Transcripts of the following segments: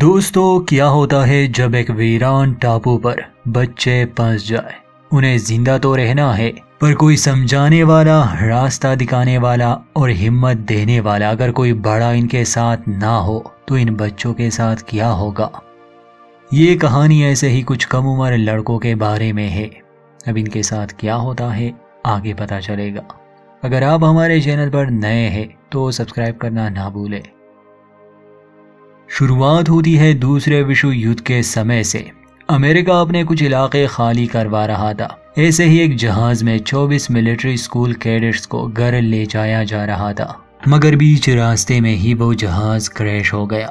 دوستو کیا ہوتا ہے جب ایک ویران ٹاپو پر بچے پھنس جائے؟ انہیں زندہ تو رہنا ہے پر کوئی سمجھانے والا، راستہ دکھانے والا اور ہمت دینے والا اگر کوئی بڑا ان کے ساتھ نہ ہو تو ان بچوں کے ساتھ کیا ہوگا؟ یہ کہانی ایسے ہی کچھ کم عمر لڑکوں کے بارے میں ہے۔ اب ان کے ساتھ کیا ہوتا ہے آگے پتہ چلے گا۔ اگر آپ ہمارے چینل پر نئے ہیں تو سبسکرائب کرنا نہ بھولیں۔ شروعات ہوتی ہے دوسرے وشو یدھ کے سمے سے۔ امریکہ اپنے کچھ علاقے خالی کروا رہا تھا۔ ایسے ہی ایک جہاز میں 24 ملٹری اسکول کیڈٹس کو گھر لے جایا جا رہا تھا، مگر بیچ راستے میں ہی وہ جہاز کریش ہو گیا۔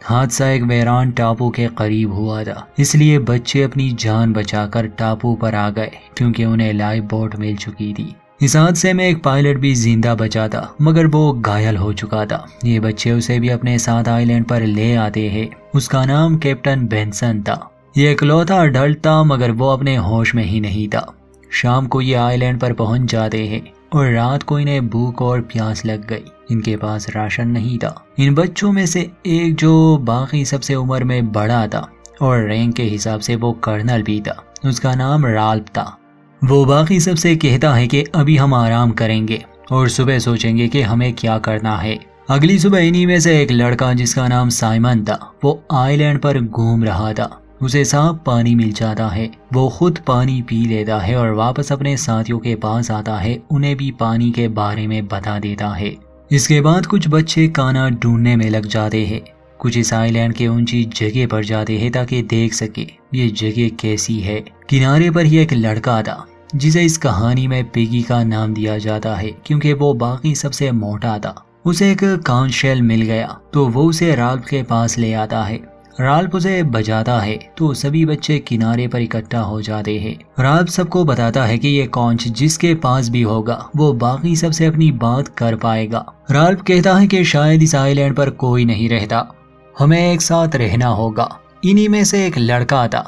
حادثہ ایک ویران ٹاپو کے قریب ہوا تھا، اس لیے بچے اپنی جان بچا کر ٹاپو پر آ گئے کیونکہ انہیں لائف بوٹ مل چکی تھی۔ اس حادثے میں ایک پائلٹ بھی زندہ بچا تھا مگر وہ گھائل ہو چکا تھا۔ یہ بچے اسے بھی اپنے ساتھ آئی لینڈ پر لے آتے ہیں۔ اس کا نام کیپٹن بینسن تھا۔ یہ اکلوتا اڈلٹ تھا مگر وہ اپنے ہوش میں ہی نہیں تھا۔ شام کو یہ آئی لینڈ پر پہنچ جاتے ہیں اور رات کو انہیں بھوک اور پیاس لگ گئی۔ ان کے پاس راشن نہیں تھا۔ ان بچوں میں سے ایک جو باقی سب سے عمر میں بڑا تھا اور رینک کے حساب سے وہ کرنل بھی تھا، اس کا نام رالف تھا۔ وہ باقی سب سے کہتا ہے کہ ابھی ہم آرام کریں گے اور صبح سوچیں گے کہ ہمیں کیا کرنا ہے۔ اگلی صبح انہی میں سے ایک لڑکا جس کا نام سائمن تھا وہ آئی لینڈ پر گھوم رہا تھا۔ اسے صاف پانی مل جاتا ہے، وہ خود پانی پی لیتا ہے اور واپس اپنے ساتھیوں کے پاس آتا ہے، انہیں بھی پانی کے بارے میں بتا دیتا ہے۔ اس کے بعد کچھ بچے کانا ڈھونڈنے میں لگ جاتے ہیں۔ کچھ اس آئی لینڈ کے اونچی جگہ پر جاتے ہیں تاکہ دیکھ سکے یہ جگہ کیسی ہے۔ کنارے پر ہی ایک لڑکا تھا جسے اس کہانی میں پیگی کا نام دیا جاتا ہے کیونکہ وہ باقی سب سے موٹا تھا۔ اسے ایک کاؤنٹ شیل مل گیا تو وہ اسے رالف کے پاس لے آتا ہے۔ رالف اسے بجاتا ہے تو سبھی بچے کنارے پر اکٹھا ہو جاتے ہیں۔ رالف سب کو بتاتا ہے کہ یہ کاؤنٹ جس کے پاس بھی ہوگا وہ باقی سب سے اپنی بات کر پائے گا۔ رالف کہتا ہے کہ شاید اس آئی لینڈ پر کوئی نہیں رہتا، ہمیں ایک ساتھ رہنا ہوگا۔ انہی میں سے ایک لڑکا تھا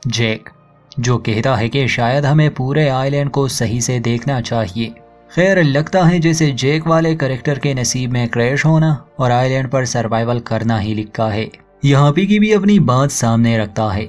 جیک، جو کہتا ہے کہ شاید ہمیں پورے آئی لینڈ کو صحیح سے دیکھنا چاہیے۔ خیر لگتا ہے جیسے جیک والے کریکٹر کے نصیب میں کریش ہونا اور آئی لینڈ پر سروائیول کرنا ہی لکھا ہے۔ یہاں پیگی بھی اپنی بات سامنے رکھتا ہے۔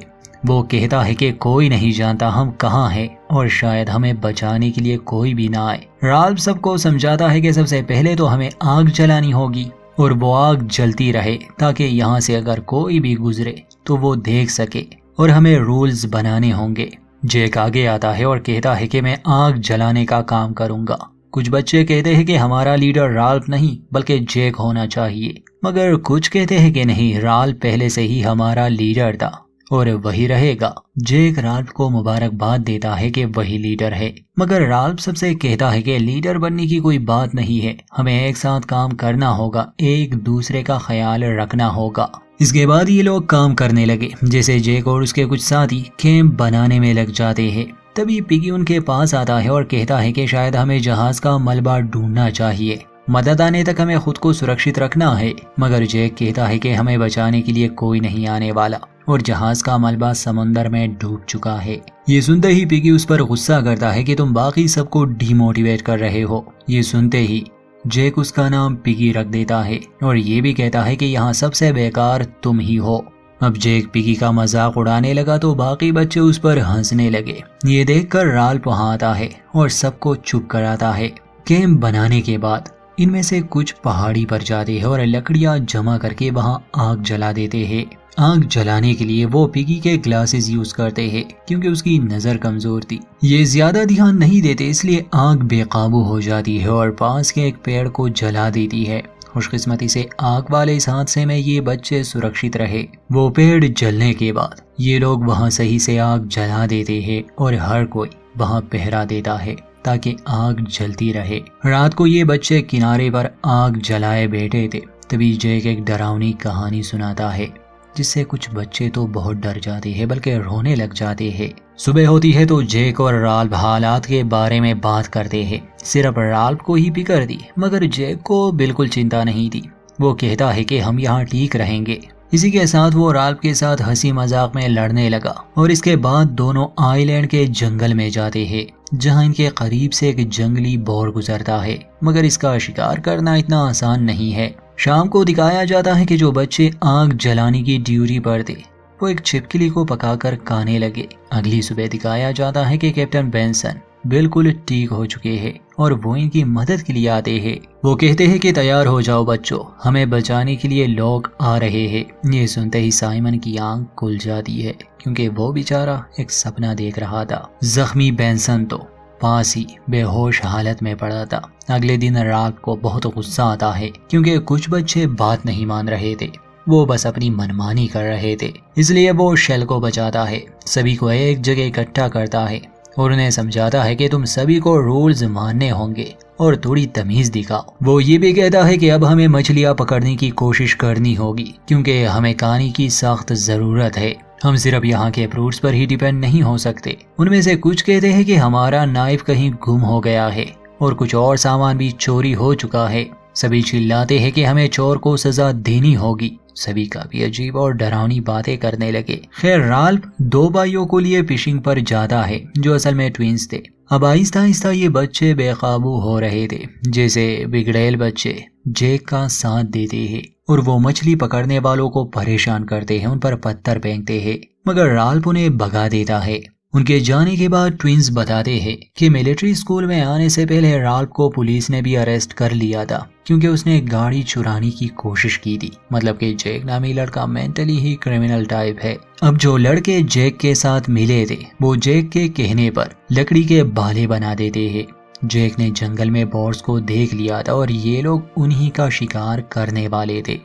وہ کہتا ہے کہ کوئی نہیں جانتا ہم کہاں ہیں اور شاید ہمیں بچانے کے لیے کوئی بھی نہ آئے۔ رالف سب کو سمجھاتا ہے کہ سب سے پہلے تو ہمیں آگ جلانی ہوگی اور وہ آگ جلتی رہے تاکہ یہاں سے اگر کوئی بھی گزرے تو وہ دیکھ سکے، اور ہمیں رولز بنانے ہوں گے۔ جیک آگے آتا ہے اور کہتا ہے کہ میں آگ جلانے کا کام کروں گا۔ کچھ بچے کہتے ہیں کہ ہمارا لیڈر رالف نہیں بلکہ جیک ہونا چاہیے، مگر کچھ کہتے ہیں کہ نہیں، رالف پہلے سے ہی ہمارا لیڈر تھا اور وہی رہے گا۔ جیک رالف کو مبارکباد دیتا ہے کہ وہی لیڈر ہے، مگر رالف سب سے کہتا ہے کہ لیڈر بننے کی کوئی بات نہیں ہے، ہمیں ایک ساتھ کام کرنا ہوگا، ایک دوسرے کا خیال رکھنا ہوگا۔ اس کے بعد یہ لوگ کام کرنے لگے، جیسے جیک اور اس کے کچھ ساتھی کیمپ بنانے میں لگ جاتے ہیں۔ تبھی پیگی ان کے پاس آتا ہے اور کہتا ہے کہ شاید ہمیں جہاز کا ملبہ ڈھونڈنا چاہیے، مدد آنے تک ہمیں خود کو سرکشت رکھنا ہے، مگر جیک کہتا ہے کہ ہمیں بچانے کے لیے کوئی نہیں آنے والا اور جہاز کا ملبہ سمندر میں ڈوب چکا ہے۔ یہ سنتے ہی پیگی اس پر غصہ کرتا ہے کہ تم باقی سب کو ڈی موٹیویٹ کر رہے ہو۔ یہ سنتے ہی جیک اس کا نام پیگی رکھ دیتا ہے اور یہ بھی کہتا ہے کہ یہاں سب سے بیکار تم ہی ہو۔ اب جیک پیگی کا مذاق اڑانے لگا تو باقی بچے اس پر ہنسنے لگے۔ یہ دیکھ کر رالف وہاں آتا ہے اور سب کو چپ کراتا ہے۔ کیمپ بنانے کے بعد ان میں سے کچھ پہاڑی پر جاتے ہیں اور لکڑیاں جمع کر کے وہاں آگ جلا دیتے ہیں۔ آگ جلانے کے لیے وہ پیگی کے گلاسز یوز کرتے ہیں کیونکہ اس کی نظر کمزور تھی۔ یہ زیادہ دھیان نہیں دیتے اس لیے آگ بے قابو ہو جاتی ہے اور پاس کے ایک پیڑ کو جلا دیتی ہے۔ خوش قسمتی سے آگ والے اس حادثے میں یہ بچے سرکشت رہے۔ وہ پیڑ جلنے کے بعد یہ لوگ وہاں صحیح سے آگ جلا دیتے ہیں اور ہر کوئی وہاں پہرا دیتا ہے تاکہ آگ جلتی رہے۔ رات کو یہ بچے کنارے پر آگ جلائے بیٹھے تھے، تبھی جیک ایک ڈراؤنی کہانی سناتا ہے جس سے کچھ بچے تو بہت ڈر جاتے ہیں بلکہ رونے لگ جاتے ہیں۔ صبح ہوتی ہے تو جیک اور رالف حالات کے بارے میں بات کرتے ہیں۔ صرف رالف کو ہی فکر تھی مگر جیک کو بالکل چنتا نہیں تھی۔ وہ کہتا ہے کہ ہم یہاں ٹھیک رہیں گے۔ اسی کے ساتھ وہ رالف کے ساتھ ہنسی مذاق میں لڑنے لگا اور اس کے بعد دونوں آئی لینڈ کے جنگل میں جاتے ہیں جہاں ان کے قریب سے ایک جنگلی بور گزرتا ہے، مگر اس کا شکار کرنا اتنا آسان نہیں ہے۔ شام کو دکھایا جاتا ہے کہ جو بچے آگ جلانے کی ڈیوٹی پر تھے وہ ایک چھپکلی کو پکا کر کھانے لگے۔ اگلی صبح دکھایا جاتا ہے کہ کیپٹن بینسن بالکل ٹھیک ہو چکے ہیں اور وہ ان کی مدد کے لیے آتے ہیں۔ وہ کہتے ہیں کہ تیار ہو جاؤ بچوں، ہمیں بچانے کے لیے لوگ آ رہے ہیں۔ یہ سنتے ہی سائمن کی آنکھ کھل جاتی ہے کیونکہ وہ بیچارہ ایک سپنا دیکھ رہا تھا۔ زخمی بینسن تو پاس ہی بے ہوش حالت میں پڑا تھا۔ اگلے دن رات کو بہت غصہ آتا ہے کیونکہ کچھ بچے بات نہیں مان رہے تھے، وہ بس اپنی منمانی کر رہے تھے۔ اس لیے وہ شیل کو بچاتا ہے، سبھی کو ایک جگہ اکٹھا کرتا ہے اور انہیں سمجھاتا ہے کہ تم سبھی کو رولز ماننے ہوں گے اور تھوڑی تمیز دکھاؤ۔ وہ یہ بھی کہتا ہے کہ اب ہمیں مچھلیاں پکڑنے کی کوشش کرنی ہوگی کیونکہ ہمیں کھانے کی سخت ضرورت ہے، ہم صرف یہاں کے فروٹس پر ہی ڈیپینڈ نہیں ہو سکتے۔ ان میں سے کچھ کہتے ہیں کہ ہمارا نائف کہیں گم ہو گیا ہے اور کچھ اور سامان بھی چوری ہو چکا ہے۔ سبھی چلاتے ہیں کہ ہمیں چور کو سزا دینی ہوگی۔ سبھی کافی عجیب اور ڈراؤنی باتیں کرنے لگے۔ خیر رالف دو بھائیوں کو لیے فشنگ پر جاتا ہے جو اصل میں ٹوینز تھے۔ اب آہستہ آہستہ یہ بچے بے قابو ہو رہے تھے، جیسے بگڑیل بچے جیک کا ساتھ دیتے ہیں اور وہ مچھلی پکڑنے والوں کو پریشان کرتے ہیں، ان پر پتھر پھینکتے ہیں، مگر رالف انہیں بھگا دیتا ہے۔ ان کے جانے کے بعد ٹوینز بتاتے ہیں کہ ملٹری اسکول میں آنے سے پہلے رالف کو پولیس نے بھی اریسٹ کر لیا تھا کیونکہ اس نے گاڑی چرانے کی کوشش کی تھی۔ مطلب کہ جیک نامی لڑکا مینٹلی ہی کرمنل ٹائپ ہے۔ اب جو لڑکے جیک کے ساتھ ملے تھے وہ جیک کے کہنے پر لکڑی کے بالے بنا دیتے ہیں۔ جیک نے جنگل میں بورس کو دیکھ لیا تھا اور یہ لوگ انہی کا شکار کرنے والے تھے۔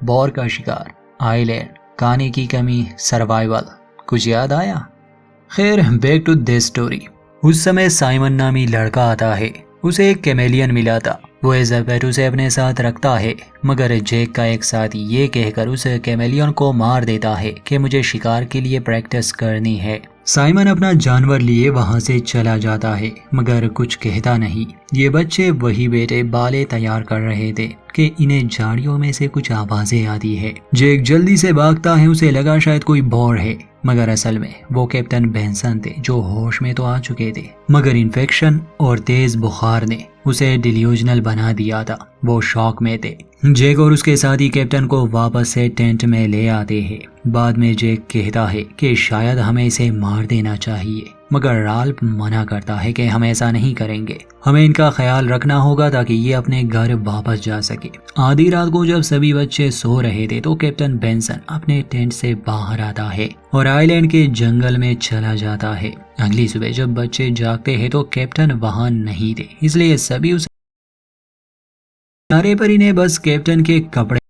بور کا شکار، آئی لینڈ، کھانے کی کمی، سروائیول، کچھ یاد آیا؟ خیر بیک ٹو دس سٹوری۔ اس سمے سائمن نامی لڑکا آتا ہے، اسے ایک کیمیلین ملا تھا، وہ ایز اے پیٹ اسے اپنے ساتھ رکھتا ہے، مگر جیک کا ایک ساتھی یہ کہہ کر اس کیمیلین کو مار دیتا ہے کہ مجھے شکار کے لیے پریکٹس کرنی ہے۔ سائمن اپنا جانور لیے وہاں سے چلا جاتا ہے مگر کچھ کہتا نہیں۔ یہ بچے وہی بیٹے بالے تیار کر رہے تھے کہ انہیں جھاڑیوں میں سے کچھ آوازیں آتی ہے۔ جیک جلدی سے بھاگتا ہے، اسے لگا شاید کوئی بور ہے، مگر اصل میں وہ کیپٹن بینسن تھے جو ہوش میں تو آ چکے تھے، مگر انفیکشن اور تیز بخار نے اسے ڈیلیوژنل بنا دیا تھا، وہ شوق میں تھے۔ جیک اور اس کے ساتھی کیپٹن کو واپس سے ٹینٹ میں لے آتے ہیں۔ بعد میں جیک کہتا ہے کہ شاید ہمیں اسے مار دینا چاہیے، مگر رالف منع کرتا ہے کہ ہم ایسا نہیں کریں گے، ہمیں ان کا خیال رکھنا ہوگا تاکہ یہ اپنے گھر واپس جا سکے۔ آدھی رات کو جب سبھی بچے سو رہے تھے تو کیپٹن بینسن اپنے ٹینٹ سے باہر آتا ہے اور آئی لینڈ کے جنگل میں چلا جاتا ہے۔ اگلی صبح جب بچے جاگتے ہیں تو کیپٹن وہاں نہیں تھے، اس لیے سبھی اس کنارے پر انہیں بس کیپٹن کے کپڑے